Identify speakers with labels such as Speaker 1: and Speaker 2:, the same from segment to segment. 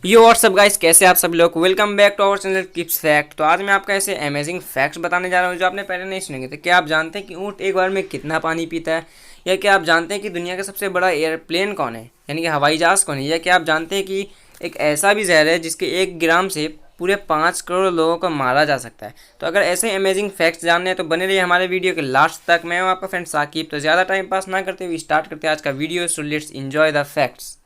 Speaker 1: यो WhatsApp guys, कैसे आप सभी लोग। Welcome back to our channel kips fact. तो आज मैं आपका ऐसे अमेजिंग फैक्ट्स बताने जा रहा हूँ जो आपने पहले नहीं सुनेंगे। तो क्या आप जानते हैं कि ऊँट एक बार में कितना पानी पीता है? या क्या आप जानते हैं कि दुनिया का सबसे बड़ा एयरप्लेन कौन है, यानी कि हवाई जहाज़ कौन है? या क्या आप जानते हैं कि एक ऐसा भी जहर है जिसके 1 ग्राम से पूरे 5 करोड़ लोगों को मारा जा सकता है? तो अगर ऐसे अमेजिंग फैक्ट्स जानने हैं तो बने रहिए हमारे वीडियो के लास्ट तक। मैं हूँ आपका फ्रेंड साकिब। तो ज़्यादा टाइम पास ना करते हुए स्टार्ट करते हैं आज का video. So let's enjoy the facts.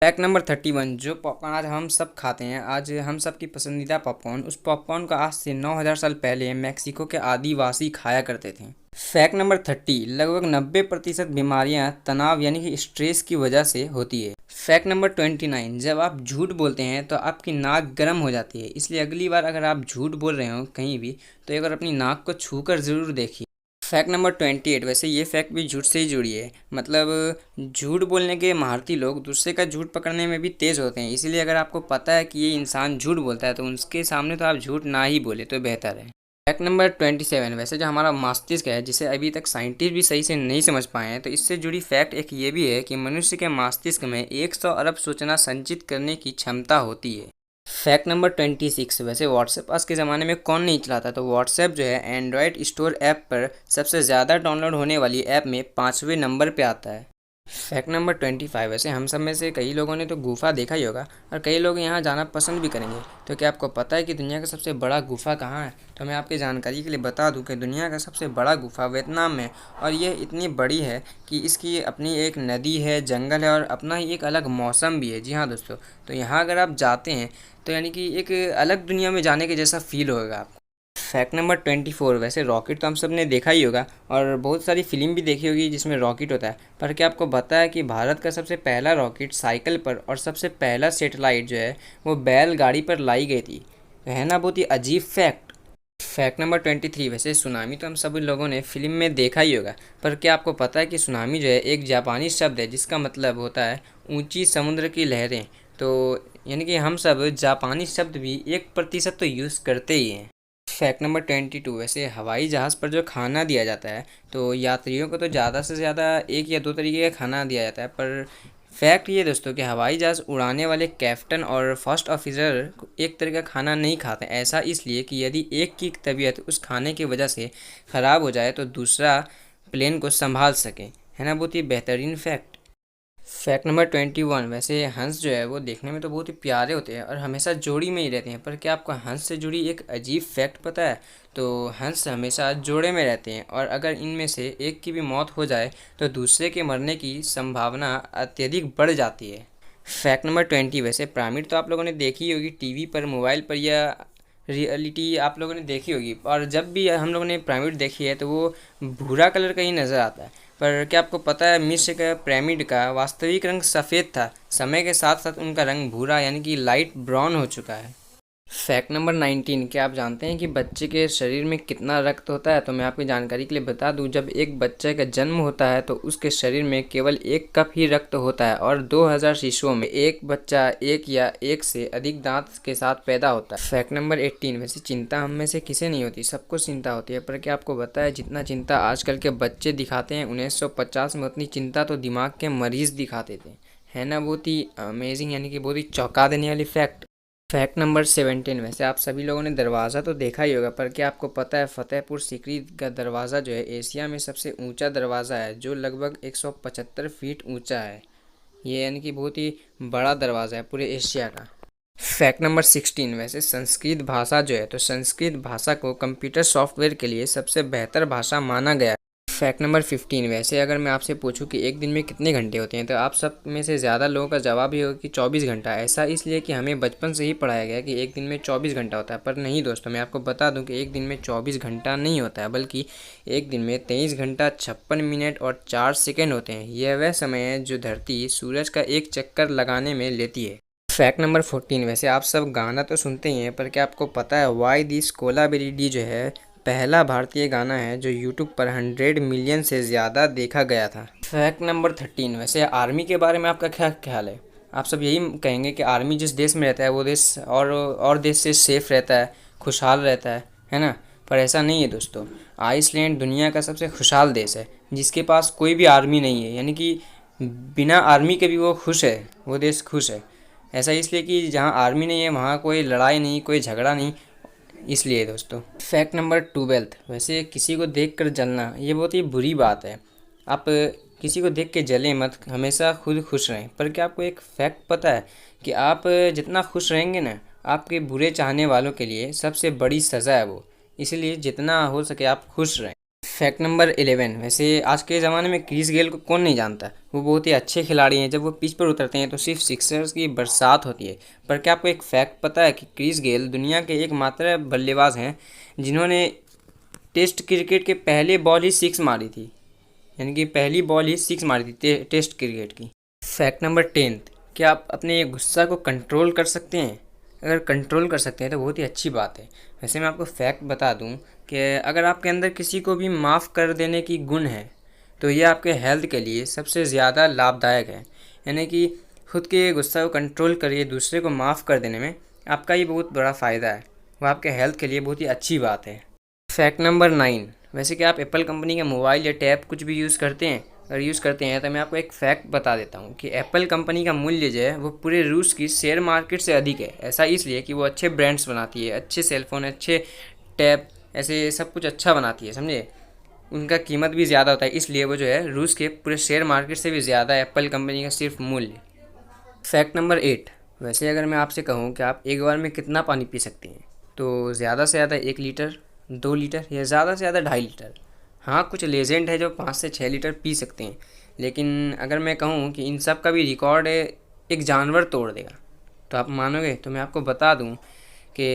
Speaker 1: Fact number 31। जो पॉपकॉर्न आज हम सब खाते हैं, आज हम सब की पसंदीदा पॉपकॉर्न, उस पॉपकॉर्न को आज से 9000 साल पहले मैक्सिको के आदिवासी खाया करते थे। Fact number 30। लगभग 90% बीमारियां तनाव यानी कि स्ट्रेस की वजह से होती है। Fact number 29। जब आप झूठ बोलते हैं तो आपकी नाक गर्म हो जाती है, इसलिए अगली बार अगर आप झूठ बोल रहे हो कहीं भी तो एक बार अपनी नाक को छू कर ज़रूर देखिए। Fact number 28। वैसे ये फैक्ट भी झूठ से ही जुड़ी है। मतलब झूठ बोलने के महारथी लोग दूसरे का झूठ पकड़ने में भी तेज़ होते हैं, इसीलिए अगर आपको पता है कि ये इंसान झूठ बोलता है तो उसके सामने तो आप झूठ ना ही बोले तो बेहतर है। Fact number 27। वैसे जो हमारा मस्तिष्क है, जिसे अभी तक साइंटिस्ट भी सही से नहीं समझ पाए हैं, तो इससे जुड़ी फैक्ट एक ये भी है कि मनुष्य के मस्तिष्क में 100 अरब सूचना संचित करने की क्षमता होती है। Fact number 26। वैसे व्हाट्सएप आज के ज़माने में कौन नहीं चलाता? तो व्हाट्सएप जो है एंड्रॉयड स्टोर ऐप पर सबसे ज़्यादा डाउनलोड होने वाली ऐप में 5वें नंबर पे आता है। Fact number 25। वैसे हम सब में से कई लोगों ने तो गुफा देखा ही होगा और कई लोग यहाँ जाना पसंद भी करेंगे। तो क्या आपको पता है कि दुनिया का सबसे बड़ा गुफा कहाँ है? तो मैं आपकी जानकारी के लिए बता दूं कि दुनिया का सबसे बड़ा गुफा वियतनाम में, और यह इतनी बड़ी है कि इसकी अपनी एक नदी है, जंगल है और अपना ही एक अलग मौसम भी है। जी हाँ दोस्तों, तो यहाँ अगर आप जाते हैं तो यानी कि एक अलग दुनिया में जाने के जैसा फील होगा आपको। Fact number 24। वैसे रॉकेट तो हम सब ने देखा ही होगा और बहुत सारी फिल्म भी देखी होगी जिसमें रॉकेट होता है, पर क्या आपको पता है कि भारत का सबसे पहला रॉकेट साइकिल पर और सबसे पहला सैटेलाइट जो है वो बैलगाड़ी पर लाई गई थी? तो है ना बहुत ही अजीब फैक्ट। Fact number 23। वैसे सुनामी तो हम सभी लोगों ने फिल्म में देखा ही होगा, पर क्या आपको पता है कि सुनामी जो है एक जापानी शब्द है जिसका मतलब होता है ऊंची समुद्र की लहरें? तो यानी कि हम सब जापानी शब्द भी 1% तो यूज़ करते ही हैं। Fact number 22। वैसे हवाई जहाज़ पर जो खाना दिया जाता है, तो यात्रियों को तो ज़्यादा से ज़्यादा 1 या 2 तरीके का खाना दिया जाता है, पर फैक्ट ये दोस्तों कि हवाई जहाज़ उड़ाने वाले कैप्टन और फर्स्ट ऑफिसर एक तरह का खाना नहीं खाते। ऐसा इसलिए कि यदि एक की तबीयत उस खाने की वजह से ख़राब हो जाए तो दूसरा प्लेन को संभाल सके। है ना बहुत ही बेहतरीन फैक्ट। Fact number 21। वैसे हंस जो है वो देखने में तो बहुत ही प्यारे होते हैं और हमेशा जोड़ी में ही रहते हैं, पर क्या आपको हंस से जुड़ी एक अजीब फैक्ट पता है? तो हंस हमेशा जोड़े में रहते हैं और अगर इनमें से एक की भी मौत हो जाए तो दूसरे के मरने की संभावना अत्यधिक बढ़ जाती है। Fact number 20। वैसे पिरामिड तो आप लोगों ने देखी होगी टीवी पर, मोबाइल पर, या रियलिटी आप लोगों ने देखी होगी, और जब भी हम लोगों ने पिरामिड देखी है तो वो भूरा कलर का ही नज़र आता है। पर क्या आपको पता है मिस्र का पिरामिड का वास्तविक रंग सफ़ेद था, समय के साथ साथ उनका रंग भूरा यानी कि लाइट ब्राउन हो चुका है। Fact number 19। क्या आप जानते हैं कि बच्चे के शरीर में कितना रक्त होता है? तो मैं आपकी जानकारी के लिए बता दूं, जब एक बच्चे का जन्म होता है तो उसके शरीर में केवल 1 कप ही रक्त होता है और 2000 शिशुओं में एक बच्चा एक या एक से अधिक दांत के साथ पैदा होता है। Fact number 18। वैसे चिंता हम में से किसे नहीं होती, सबको चिंता होती है, पर क्या आपको पता है जितना चिंता आजकल के बच्चे दिखाते हैं 1950 में उतनी चिंता तो दिमाग के मरीज दिखाते थे। है ना बहुत ही अमेजिंग यानी कि बहुत ही चौंका देने वाली फैक्ट। Fact number 17। वैसे आप सभी लोगों ने दरवाज़ा तो देखा ही होगा, पर क्या आपको पता है फतेहपुर सीकरी का दरवाज़ा जो है एशिया में सबसे ऊंचा दरवाज़ा है, जो लगभग 175 फीट ऊंचा है। ये यानी कि बहुत ही बड़ा दरवाज़ा है पूरे एशिया का। Fact number 16। वैसे संस्कृत भाषा जो है, तो संस्कृत भाषा को कंप्यूटर सॉफ्टवेयर के लिए सबसे बेहतर भाषा माना गया है। Fact number 15। वैसे अगर मैं आपसे पूछूं कि एक दिन में कितने घंटे होते हैं, तो आप सब में से ज़्यादा लोगों का जवाब ही होगा कि 24 घंटा। ऐसा इसलिए कि हमें बचपन से ही पढ़ाया गया कि एक दिन में 24 घंटा होता है, पर नहीं दोस्तों, मैं आपको बता दूं कि एक दिन में 24 घंटा नहीं होता है, बल्कि एक दिन में 23 घंटा 56 मिनट और 4 सेकेंड होते हैं। यह वह समय है जो धरती सूरज का एक चक्कर लगाने में लेती है। Fact number 14। वैसे आप सब गाना तो सुनते ही हैं, पर क्या आपको पता है वाई दिस कोलाबेरी डी जो है पहला भारतीय गाना है जो यूट्यूब पर 100 मिलियन से ज़्यादा देखा गया था। Fact number 13। वैसे आर्मी के बारे में आपका क्या ख्याल है? आप सब यही कहेंगे कि आर्मी जिस देश में रहता है वो देश और देश से सेफ रहता है, खुशहाल रहता है ना? पर ऐसा नहीं है दोस्तों। आइसलैंड दुनिया का सबसे खुशहाल देश है, जिसके पास कोई भी आर्मी नहीं है, यानी कि बिना आर्मी के भी वो खुश है, वो देश खुश है। ऐसा इसलिए कि जहाँ आर्मी नहीं है वहाँ कोई लड़ाई नहीं, कोई झगड़ा नहीं, इसलिए दोस्तों। फैक्ट नंबर 12, वैसे किसी को देखकर जलना ये बहुत ही बुरी बात है। आप किसी को देख के जलें मत, हमेशा खुद खुश रहें। पर क्या आपको एक फैक्ट पता है कि आप जितना खुश रहेंगे ना, आपके बुरे चाहने वालों के लिए सबसे बड़ी सज़ा है वो। इसलिए जितना हो सके आप खुश रहें। फैक्ट नंबर 11, वैसे आज के ज़माने में क्रिस गेल को कौन नहीं जानता। वो बहुत ही अच्छे खिलाड़ी हैं। जब वो पिच पर उतरते हैं तो सिर्फ सिक्सर्स की बरसात होती है। पर क्या आपको एक फैक्ट पता है कि क्रिस गेल दुनिया के एकमात्र बल्लेबाज हैं जिन्होंने टेस्ट क्रिकेट के पहले बॉल ही 6 मारी थी, यानी कि पहली बॉल ही 6 मारी थी टेस्ट क्रिकेट की। फैक्ट नंबर 10, क्या आप अपने गुस्सा को कंट्रोल कर सकते हैं? अगर कंट्रोल कर सकते हैं तो बहुत ही अच्छी बात है। वैसे मैं आपको फैक्ट बता दूं कि अगर आपके अंदर किसी को भी माफ़ कर देने की गुण है तो ये आपके हेल्थ के लिए सबसे ज़्यादा लाभदायक है। यानी कि खुद के गुस्सा को कंट्रोल करिए, दूसरे को माफ़ कर देने में आपका ये बहुत बड़ा फ़ायदा है, वो आपके हेल्थ के लिए बहुत ही अच्छी बात है। फैक्ट नंबर 9, वैसे कि आप एप्पल कंपनी का मोबाइल या टैब कुछ भी यूज़ करते हैं? अगर यूज़ करते हैं तो मैं आपको एक फैक्ट बता देता हूँ कि एप्पल कंपनी का मूल्य जो है वो पूरे रूस की शेयर मार्केट से अधिक है। ऐसा इसलिए कि वो अच्छे ब्रांड्स बनाती है, अच्छे सेलफोन, अच्छे टैब, ऐसे सब कुछ अच्छा बनाती है, समझे। उनका कीमत भी ज़्यादा होता है, इसलिए वो जो है रूस के पूरे शेयर मार्केट से भी ज़्यादा है एप्पल कंपनी का सिर्फ मूल्य। फैक्ट नंबर 8, वैसे अगर मैं आपसे कहूँ कि आप एक बार में कितना पानी पी सकते हैं, तो ज़्यादा से ज़्यादा 1 लीटर, 2 लीटर या ज़्यादा से ज़्यादा 2.5 लीटर। हाँ, कुछ लेजेंड है जो 5 से 6 लीटर पी सकते हैं, लेकिन अगर मैं कहूँ कि इन सब का भी रिकॉर्ड एक जानवर तोड़ देगा तो आप मानोगे? तो मैं आपको बता दूँ कि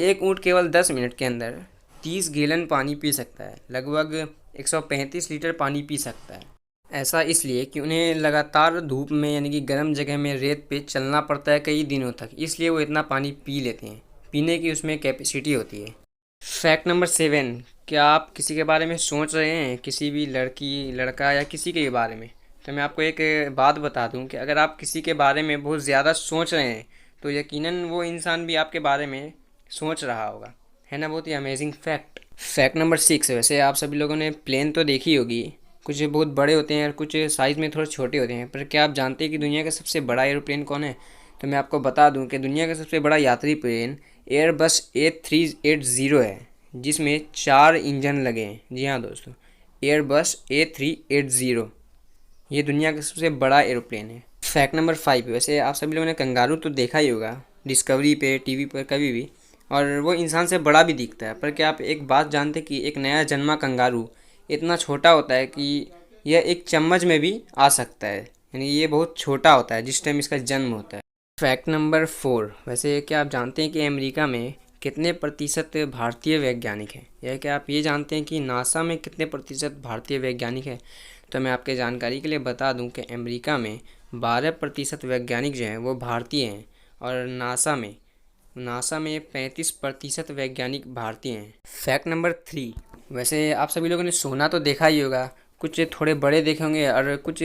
Speaker 1: एक ऊँट केवल 10 मिनट के अंदर 30 गैलन पानी पी सकता है, लगभग 135 लीटर पानी पी सकता है। ऐसा इसलिए कि उन्हें लगातार धूप में, यानी कि गर्म जगह में, रेत पे चलना पड़ता है कई दिनों तक, इसलिए वो इतना पानी पी लेते हैं। पीने की उसमें कैपेसिटी होती है। फैक्ट नंबर 7, क्या आप किसी के बारे में सोच रहे हैं, किसी भी लड़की, लड़का या किसी के बारे में? तो मैं आपको एक बात बता दूं कि अगर आप किसी के बारे में बहुत ज़्यादा सोच रहे हैं तो यकीनन वो इंसान भी आपके बारे में सोच रहा होगा, है ना। बहुत ही अमेजिंग फैक्ट। फैक्ट नंबर 6, वैसे आप सभी लोगों ने प्लेन तो देखी होगी, कुछ बहुत बड़े होते हैं और कुछ साइज़ में थोड़े छोटे होते हैं। पर क्या आप जानते हैं कि दुनिया का सबसे बड़ा एरोप्लेन कौन है? तो मैं आपको बता दूं कि दुनिया का सबसे बड़ा यात्री प्लेन एयरबस A380 है, जिसमें 4 इंजन लगे हैं। जी हाँ दोस्तों, एयरबस A380 ये दुनिया का सबसे बड़ा एरोप्लेन है। फैक्ट नंबर 5, वैसे आप सभी लोगों ने कंगारू तो देखा ही होगा डिस्कवरी पे, टीवी पर, कभी भी, और वो इंसान से बड़ा भी दिखता है। पर क्या आप एक बात जानते कि एक नया जन्मा कंगारू इतना छोटा होता है कि यह एक चम्मच में भी आ सकता है, यानी ये बहुत छोटा होता है जिस टाइम इसका जन्म होता है। फैक्ट नंबर 4, वैसे क्या आप जानते हैं कि अमेरिका में कितने प्रतिशत भारतीय वैज्ञानिक हैं? या क्या आप ये जानते हैं कि नासा में कितने प्रतिशत भारतीय वैज्ञानिक हैं? तो मैं आपके जानकारी के लिए बता दूं कि अमेरिका में 12% वैज्ञानिक जो हैं वो भारतीय हैं, और नासा में 35% वैज्ञानिक भारतीय हैं। फैक्ट नंबर 3, वैसे आप सभी लोगों ने सोना तो देखा ही होगा, कुछ थोड़े बड़े देखे होंगे और कुछ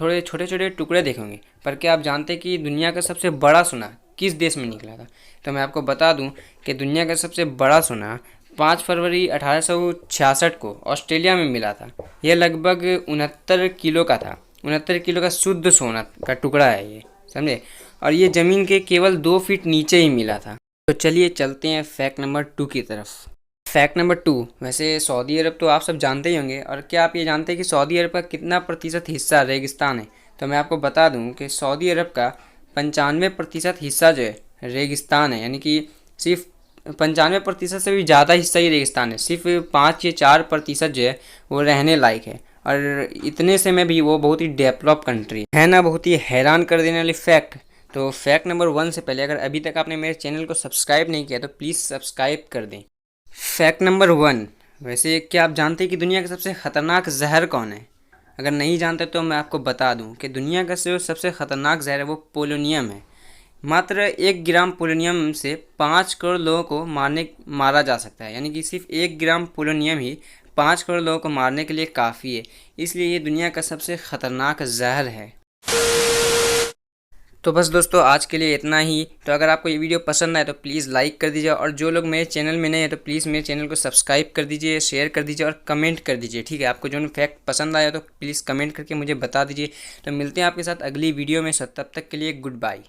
Speaker 1: थोड़े छोटे छोटे टुकड़े देखे होंगे। पर क्या आप जानते हैं कि दुनिया का सबसे बड़ा सोना किस देश में निकला था? तो मैं आपको बता दूं कि दुनिया का सबसे बड़ा सोना 5 फरवरी 1866 को ऑस्ट्रेलिया में मिला था। यह लगभग 69 किलो का था। 69 किलो का शुद्ध सोना का टुकड़ा है ये, समझे। और ये ज़मीन के केवल 2 फीट नीचे ही मिला था। तो चलिए चलते हैं फैक्ट नंबर 2 की तरफ। फैक्ट नंबर 2, वैसे सऊदी अरब तो आप सब जानते ही होंगे, और क्या आप ये जानते हैं कि सऊदी अरब का कितना प्रतिशत हिस्सा रेगिस्तान है? तो मैं आपको बता दूं कि सऊदी अरब का 95% हिस्सा जो है रेगिस्तान है, यानी कि सिर्फ 95% से भी ज़्यादा हिस्सा ही रेगिस्तान है। सिर्फ 5 या 4% जो है वो रहने लायक है, और इतने से में भी वो बहुत ही डेवलप कंट्री है ना। बहुत ही हैरान कर देने वाली फैक्ट। तो फैक्ट नंबर 1 से पहले अगर अभी तक आपने मेरे चैनल को सब्सक्राइब नहीं किया तो प्लीज़ सब्सक्राइब कर दें। फैक्ट नंबर 1, वैसे क्या आप जानते हैं कि दुनिया का सबसे ख़तरनाक जहर कौन है? अगर नहीं जानते तो मैं आपको बता दूं कि दुनिया का जो सबसे ख़तरनाक जहर है वो पोलोनियम है। मात्र 1 ग्राम पोलोनियम से 5 करोड़ लोगों को मारा जा सकता है, यानी कि सिर्फ 1 ग्राम पोलोनियम ही 5 करोड़ लोगों को मारने के लिए काफ़ी है। इसलिए ये दुनिया का सबसे ख़तरनाक जहर है। तो बस दोस्तों आज के लिए इतना ही। तो अगर आपको ये वीडियो पसंद आए तो प्लीज़ लाइक कर दीजिए, और जो लोग मेरे चैनल में नए हैं तो प्लीज़ मेरे चैनल को सब्सक्राइब कर दीजिए, शेयर कर दीजिए और कमेंट कर दीजिए। ठीक है, आपको जो फैक्ट पसंद आया तो प्लीज़ कमेंट करके मुझे बता दीजिए। तो मिलते हैं आपके साथ अगली वीडियो में, तब तक के लिए गुड बाय।